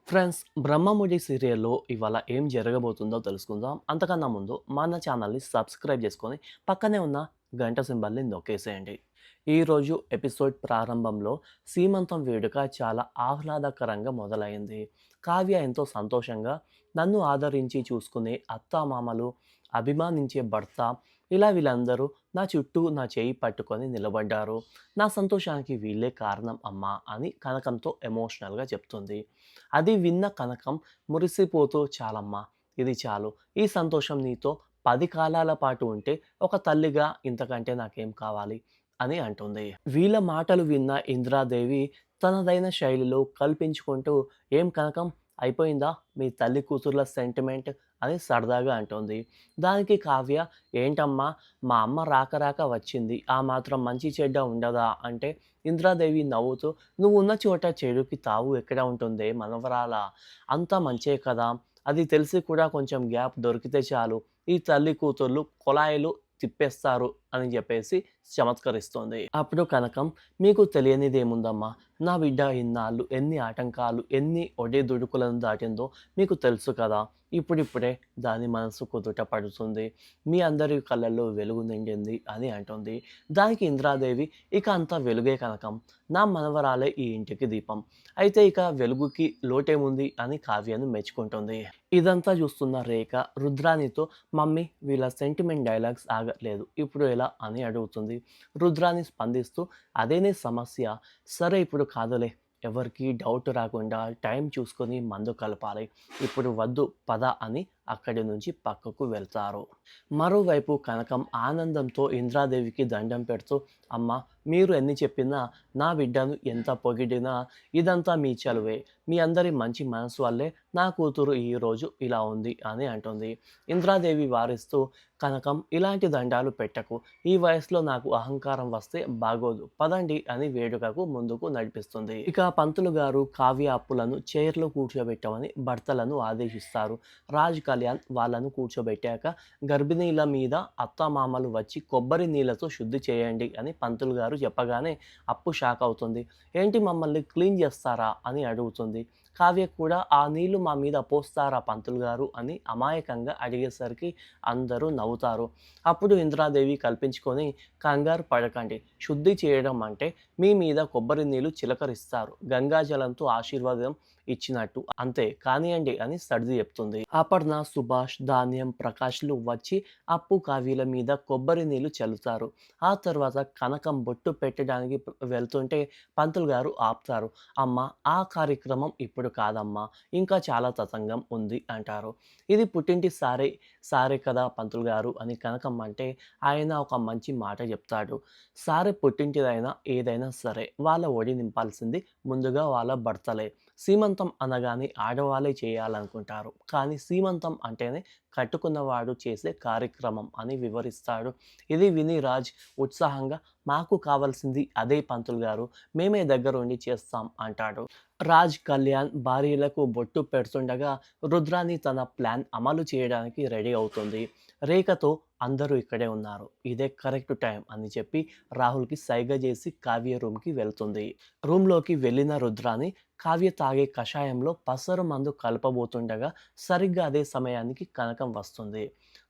Friends, 'Brahmamudi' సీరియల్‌లో ఇవాళ ఏం జరగబోతుందో తెలుసుకుందాం. అంతకన్నా ముందు మన ఛానల్‌ని సబ్స్క్రైబ్ చేసుకొని పక్కనే ఉన్న గంట సింబల్‌ని నొక్కేసేయండి. ఈరోజు ఎపిసోడ్ ప్రారంభంలో సీమంతం వేడుక చాలా ఆహ్లాదకరంగా మొదలైంది. కావ్య ఎంతో సంతోషంగా నన్ను ఆదరించి చూసుకునే అత్తామామలు, అభిమానించే భర్త ఇలా వీళ్ళందరూ నా చుట్టూ నా చేయి పట్టుకొని నిలబడ్డారు. నా సంతోషానికి వీళ్ళే కారణం అమ్మా అని కనకంతో ఎమోషనల్‌గా చెప్తుంది. అది విన్న కనకం మురిసిపోతూ చాలమ్మా, ఇది చాలు. ఈ సంతోషం నీతో 10 కాలాల పాటు ఉంటే ఒక తల్లిగా ఇంతకంటే నాకేం కావాలి అని అంటుంది. వీళ్ళ మాటలు విన్న ఇంద్రాదేవి తనదైన శైలిలో కల్పించుకుంటూ ఏం కనకం అయిపోయిందా మీ తల్లి కూతుర్ల సెంటిమెంట్ అని సరదాగా అంటుంది. దానికి కావ్య ఏంటమ్మా మా అమ్మ రాక రాక వచ్చింది, ఆ మాత్రం మంచి చెడ్డ ఉండదా అంటే ఇంద్రాదేవి నవ్వుతూ నువ్వు ఉన్న చోట చెడుకి తావు ఎక్కడ ఉంటుందే మనవరాలా, అంతా మంచే కదా, అది తెలిసి కూడా కొంచెం గ్యాప్ దొరికితే చాలు ఈ తల్లి కూతుర్లు కొలాయిలు తిప్పేస్తారు అని చెప్పేసి చమత్కరిస్తోంది. అప్పుడు కనకం మీకు తెలియనిదేముందమ్మా, నా బిడ్డ ఇన్నాళ్ళు ఎన్ని ఆటంకాలు ఎన్ని ఒడిదుడుకులను దాటిందో మీకు తెలుసు కదా, ఇప్పుడిప్పుడే దాని మనసు కుదుట పడుతుంది, మీ అందరి కళ్ళల్లో వెలుగు నిండింది అని అంటుంది. దానికి ఇంద్రాదేవి ఇక అంతా వెలుగే కనకం, నా మనవరాలే ఈ ఇంటికి దీపం, అయితే ఇక వెలుగుకి లోటేముంది అని కావ్యను మెచ్చుకుంటుంది. ఇదంతా చూస్తున్న రేఖ రుద్రానితో మమ్మీ వీళ్ళ సెంటిమెంట్ డైలాగ్స్ ఆగట్లేదు ఇప్పుడు ఎలా అని అడుగుతుంది. రుద్రాని స్పందిస్తూ అదేనే సమస్య, సరే ఇప్పుడు కాదులే, ఎవరికి డౌట్ రాకుండా టైం చూసుకొని మందు కలపాలి, ఇప్పుడు వద్దు పద అని అక్కడి నుంచి పక్కకు వెళ్తారు. మరోవైపు కనకం ఆనందంతో ఇంద్రాదేవికి దండం పెడుతూ అమ్మ మీరు ఎన్ని చెప్పినా నా బిడ్డను ఎంత పొగిడినా ఇదంతా మీ చలువే, మీ అందరి మంచి మనసు వల్లే నా కూతురు ఈరోజు ఇలా ఉంది అని అంటుంది. ఇంద్రాదేవి వారిస్తూ కనకం ఇలాంటి దండాలు పెట్టకు, ఈ వయసులో నాకు అహంకారం వస్తే బాగోదు, పదండి అని వేడుకకు ముందుకు నడిపిస్తుంది. ఇక పంతులు గారు కావ్య అప్పులను చైర్లో కూర్చోబెట్టమని భర్తలను ఆదేశిస్తారు. రాజ్ కళ్యాణ్ వాళ్ళను కూర్చోబెట్టాక గర్భిణీల మీద అత్తమామలు వచ్చి కొబ్బరి నీళ్ళతో శుద్ధి చేయండి అని పంతులు గారు చెప్పగానే అప్పు షాక్ అవుతుంది. ఏంటి మమ్మల్ని క్లీన్ చేస్తారా అని అడుగుతుంది. కావ్య కూడా ఆ నీళ్లు మా మీద పోస్తారా పంతులు గారు అని అమాయకంగా అడిగేసరికి అందరూ నవ్వుతారు. అప్పుడు ఇంద్రాదేవి కల్పించుకొని కంగారు పడకండి, శుద్ధి చేయడం అంటే మీ మీద కొబ్బరి నీళ్లు చిలకరిస్తారు, గంగాజలంతో ఆశీర్వాదం ఇచ్చినట్టు అంతే, కానియండి అని సర్ది చెప్తుంది. అపర్ణ, సుభాష్, ధాన్యం, ప్రకాష్లు వచ్చి అప్పు కావ్యల మీద కొబ్బరి నీళ్లు చల్లుతారు. ఆ తర్వాత కనకం బొట్టు పెట్టడానికి వెళ్తుంటే పంతులు గారు ఆపుతారు. అమ్మ ఆ కార్యక్రమం ఇప్పుడు కాదమ్మా, ఇంకా చాలా తతంగం ఉంది అంటారు. ఇది పుట్టింటి సారే సారే కదా పంతులు గారు అని కనకం అంటే ఆయన ఒక మంచి మాట చెప్తాడు. సారే పుట్టింటిదైనా ఏదైనా సరే వాళ్ళ ఒడి నింపాల్సింది ముందుగా వాళ్ళ భర్తలే. సీమంతం అనగానే ఆడవాళ్ళే చేయాలనుకుంటారు, కానీ సీమంతం అంటేనే కట్టుకున్నవాడు చేసే కార్యక్రమం అని వివరిస్తాడు. ఇది విని రాజ్ ఉత్సాహంగా మాకు కావాల్సింది అదే పంతులు గారు, మేమే దగ్గరుండి చేస్తాం అంటాడు. రాజ్ కళ్యాణ్ భార్యలకు బొట్టు పెడుతుండగా రుద్రాని తన ప్లాన్ అమలు చేయడానికి రెడీ అవుతుంది. రేఖతో అందరూ ఇక్కడే ఉన్నారు, ఇదే కరెక్ట్ టైం అని చెప్పి రాహుల్కి సైగ చేసి కావ్య రూమ్కి వెళ్తుంది. రూమ్లోకి వెళ్ళిన రుద్రాని కావ్య తాగే కషాయంలో పసరు మందు కలపబోతుండగా సరిగ్గా అదే సమయానికి కనకం వస్తుంది.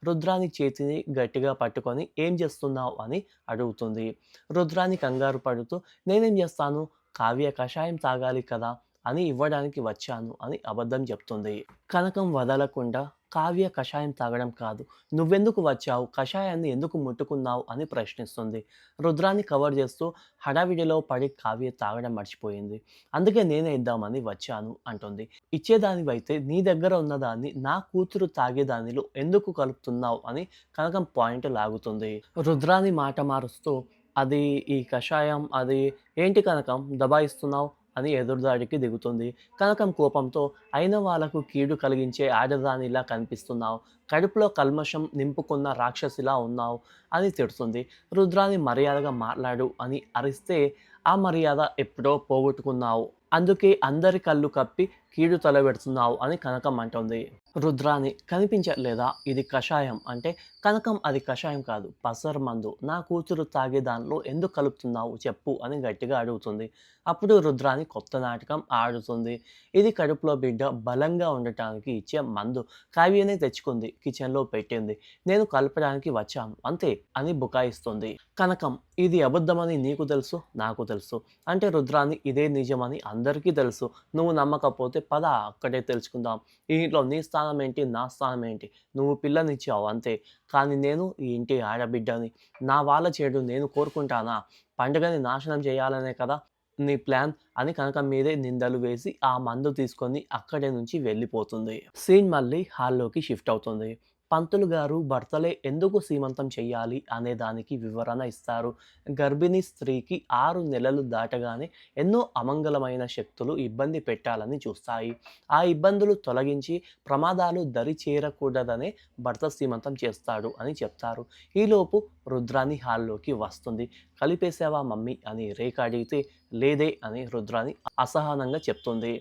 రుద్రాని చేతిని గట్టిగా పట్టుకొని ఏం చేస్తున్నావు అని అడుగుతుంది. రుద్రాని కంగారు పడుతూ నేనేం చేస్తాను, కావ్య కషాయం తాగాలి కదా అని ఇవ్వడానికి వచ్చాను అని అబద్ధం చెప్తుంది. కనకం వదలకుండా కావ్య కషాయం తాగడం కాదు, నువ్వెందుకు వచ్చావు, కషాయాన్ని ఎందుకు ముట్టుకున్నావు అని ప్రశ్నిస్తుంది. రుద్రాన్ని కవర్ చేస్తూ హడావిడిలో పడి కావ్య తాగడం మర్చిపోయింది, అందుకే నేనే ఇద్దామని వచ్చాను అంటుంది. ఇచ్చేదానివైతే నీ దగ్గర ఉన్నదాన్ని నా కూతురు తాగేదానిలో ఎందుకు కలుపుతున్నావు అని కనకం పాయింట్ లాగుతుంది. రుద్రాని మాట మారుస్తూ అది ఈ కషాయం అది ఏంటి కనకం దబాయిస్తున్నావు అని ఎదురుదాడికి దిగుతుంది. కనకం కోపంతో అయిన వాళ్ళకు కీడు కలిగించే ఆడదానిలా కనిపిస్తున్నావు, కడుపులో కల్మషం నింపుకున్న రాక్షసిలా ఉన్నావు అని తిడుతుంది. రుద్రాని మర్యాదగా మాట్లాడు అని అరిస్తే ఆ మర్యాద ఎప్పుడో పోగొట్టుకున్నావు, అందుకే అందరి కళ్ళు కప్పి కీడు తలబెడుతున్నావు అని కనకం అంటుంది. రుద్రాని కనిపించట్లేదా? ఇది కషాయం అంటే కనకం అది కషాయం కాదు పసరు మందు. నా కూతురు తాగే దాంట్లో ఎందుకు కలుపుతున్నావు చెప్పు అని గట్టిగా అడుగుతుంది. అప్పుడు రుద్రాని కొత్త నాటకం ఆడుతుంది. ఇది కడుపులో బిడ్డ బలంగా ఉండటానికి ఇచ్చే మందు. కావ్యనే తెచ్చుకుంది, కిచెన్లో పెట్టింది. నేను కలపడానికి వచ్చాను అంతే అని బుకాయిస్తుంది. కనకం ఇది అబద్ధమని నీకు తెలుసు, నాకు తెలుసు. అంటే రుద్రాని ఇదే నిజమని అందరికీ తెలుసు. నువ్వు నమ్మకపోతే పద అక్కడే తెలుసుకుందాం. ఈ ఇంట్లో నీ స్థానం ఏంటి, నా స్థానం ఏంటి? నువ్వు పిల్లనిచ్చావు అంతే. కానీ నేను ఈ ఇంటి ఆడబిడ్డని. నా వాళ్ళ చెడు నేను కోరుకుంటానా? పండుగని నాశనం చేయాలనే కదా నీ ప్లాన్ అని కనకం మీదే నిందలు వేసి ఆ మందు తీసుకొని అక్కడి నుంచి వెళ్ళిపోతుంది. సీన్ మళ్ళీ హాల్లోకి షిఫ్ట్ అవుతుంది. పంతులు గారు భర్తలే ఎందుకు సీమంతం చెయ్యాలి అనే దానికి వివరణ ఇస్తారు. గర్భిణీ స్త్రీకి 6 నెలలు దాటగానే ఎన్నో అమంగళమైన శక్తులు ఇబ్బంది పెట్టాలని చూస్తాయి. ఆ ఇబ్బందులు తొలగించి ప్రమాదాలు దరి చేరకూడదనే భర్త సీమంతం చేస్తాడు అని చెప్తారు. ఈలోపు రుద్రాని హాల్లోకి వస్తుంది. కలిపేసావా మమ్మీ అని రేఖ అడిగితే లేదే అని రుద్రాని అసహనంగా చెప్తుంది.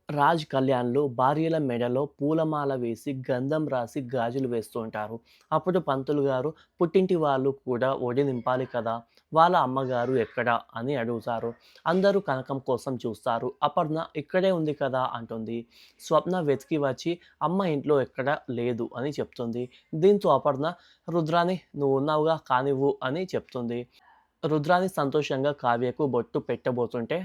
రాజ్ కళ్యాణ్‌లో భార్యల మెడలో పూలమాల వేసి, గంధం రాసి, గాజులు వేస్తూ ఉంటారు. అప్పుడు పంతులు గారు పుట్టింటి వాళ్ళు కూడా ఒడి నింపాలి కదా! వాళ్ళ అమ్మగారు ఎక్కడ అని అడుగుతారు. అందరూ కనకం కోసం చూస్తారు. అపర్ణ ఇక్కడే ఉంది కదా అంటుంది. స్వప్న వెతికి వచ్చి అమ్మ ఇంట్లో ఎక్కడ లేదు అని చెప్తుంది. దీంతో అపర్ణ రుద్రాని నువ్వు ఉన్నావుగా కానివ్వు అని చెప్తుంది. రుద్రాని సంతోషంగా కావ్యకు బొట్టు పెట్టబోతుంటే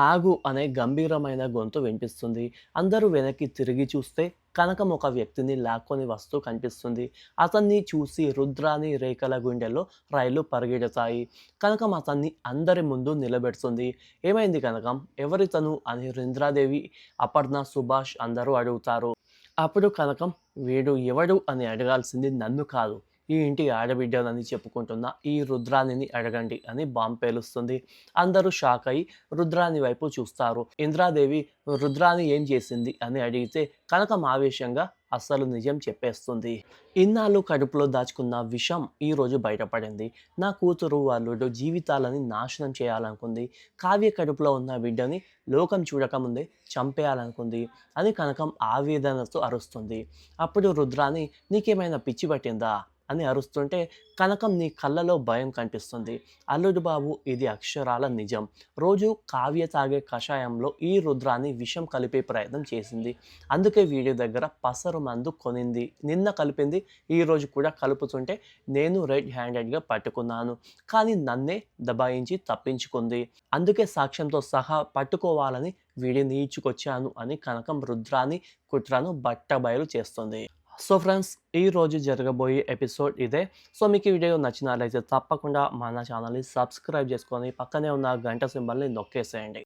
ఆగు అనే గంభీరమైన గొంతు వినిపిస్తుంది. అందరూ వెనక్కి తిరిగి చూస్తే కనకం ఒక వ్యక్తిని లాక్కొని వస్తూ కనిపిస్తుంది. అతన్ని చూసి రుద్రాని రేఖల గుండెల్లో రైళ్లు పరిగెడతాయి. కనకం అతన్ని అందరి ముందు నిలబెడుతుంది. ఏమైంది కనకం? ఎవరితను అని రుద్రాదేవి, అపర్ణ, సుభాష్ అందరూ అడుగుతారు. అప్పుడు కనకం వీడు ఎవడు అని అడగాల్సింది నన్ను కాదు, ఈ ఇంటి ఆడబిడ్డనని చెప్పుకుంటున్న ఈ రుద్రాణిని అడగండి అని బాంబు పేలుస్తుంది. అందరూ షాక్ అయి రుద్రాణి వైపు చూస్తారు. ఇంద్రాదేవి రుద్రాణి ఏం చేసింది అని అడిగితే కనకం ఆవేశంగా అస్సలు నిజం చెప్పేస్తుంది. ఇన్నాళ్ళు కడుపులో దాచుకున్న విషం ఈరోజు బయటపడింది. నా కూతురు అల్లుడు జీవితాలని నాశనం చేయాలనుకుంది. కావ్య కడుపులో ఉన్న బిడ్డని లోకం చూడకముందే చంపేయాలనుకుంది అని కనకం ఆవేదనతో అరుస్తుంది. అప్పుడు రుద్రాణి నీకేమైనా పిచ్చి పట్టిందా అని అరుస్తుంటే కనకం నీ కళ్ళలో భయం కనిపిస్తుంది. అల్లుడు బాబు ఇది అక్షరాల నిజం. రోజు కావ్య తాగే కషాయంలో ఈ రుద్రాన్ని విషం కలిపే ప్రయత్నం చేసింది. అందుకే వీడి దగ్గర పసరు మందు కొనింది. నిన్న కలిపింది, ఈరోజు కూడా కలుపుతుంటే నేను రెడ్ హ్యాండెడ్గా పట్టుకున్నాను. కానీ నన్నే దబాయించి తప్పించుకుంది. అందుకే సాక్ష్యంతో సహా పట్టుకోవాలని వీడిని ఈడ్చుకొచ్చాను అని కనకం రుద్రాన్ని కుట్రను బట్టబయలు చేస్తుంది. సో ఫ్రెండ్స్, ఈరోజు జరగబోయే ఎపిసోడ్ ఇదే. సో మీకు ఈ వీడియో నచ్చినట్లయితే తప్పకుండా మన ఛానల్ని సబ్స్క్రైబ్ చేసుకొని పక్కనే ఉన్న గంట సింబల్ని నొక్కేసేయండి.